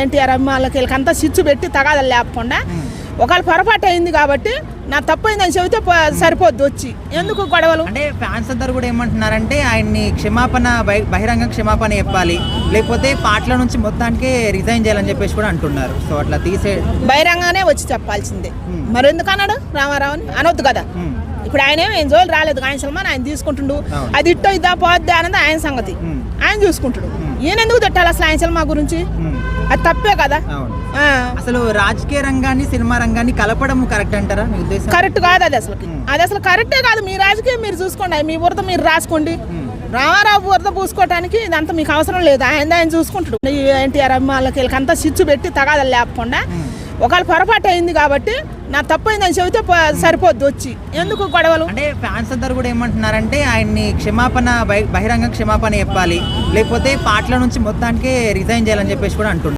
ఎన్టీఆర్ అభిమానులకి వీళ్ళకంతా స్విచ్ పెట్టి తగాదాలు లేకుండా ఒకవేళ పొరపాటు అయింది కాబట్టి నా తప్పైందని చెబితే సరిపోద్ది వచ్చి ఎందుకు గొడవలు అంటే ఫ్యాన్స్ అందరు కూడా ఏమంటున్నారంటే ఆయన్ని క్షమాపణ బహిరంగ క్షమాపణ చెప్పాలి, లేకపోతే పాటల నుంచి మొత్తానికి రిజైన్ చేయాలని చెప్పేసి కూడా అంటున్నారు. సో అట్లా తీసే బహిరంగానే వచ్చి చెప్పాల్సిందే. మరి ఎందుకు అన్నాడు రామారావుని అనొద్దు కదా. ఇప్పుడు ఆయన ఏం జోలు రాలేదు, ఆయన సల్మాన్ ఆయన తీసుకుంటుండు, అది ఇట్టో ఇద్దా పోద్ది అన్నది ఆయన సంగతి, ఆయన చూసుకుంటాడు. ఈయన ఎందుకు తిట్టాలి అసలు ఆయన సినిమా గురించి? అది తప్పే కదా. అసలు రాజకీయ రంగాన్ని సినిమా రంగాన్ని కలపడం కరెక్ట్ అంటారా మీ ఉద్దేశం? కరెక్ట్ కాదు అది అసలు కరెక్టే కాదు. మీ రాజకీయం మీరు చూసుకోండి, మీ బురద మీరు రాసుకోండి. రామారావు బురద పూసుకోవడానికి ఇదంతా మీకు అవసరం లేదు, ఆయన చూసుకుంటాడు. ఎన్టీఆర్ అభిమానులకి వీళ్ళకంతా స్విచ్ పెట్టి తగాదాలు లేకుండా ఒకవేళ పొరపాటు అయింది కాబట్టి నా తప్పైందని చెబితే సరిపోద్ది వచ్చి ఎందుకు గొడవలు. అంటే ఫ్యాన్స్ అందరు కూడా ఏమంటున్నారంటే ఆయన్ని క్షమాపణ బహిరంగ క్షమాపణ చెప్పాలి, లేకపోతే పాటల నుంచి మొత్తానికి రిజైన్ చేయాలని చెప్పేసి కూడా అంటున్నారు.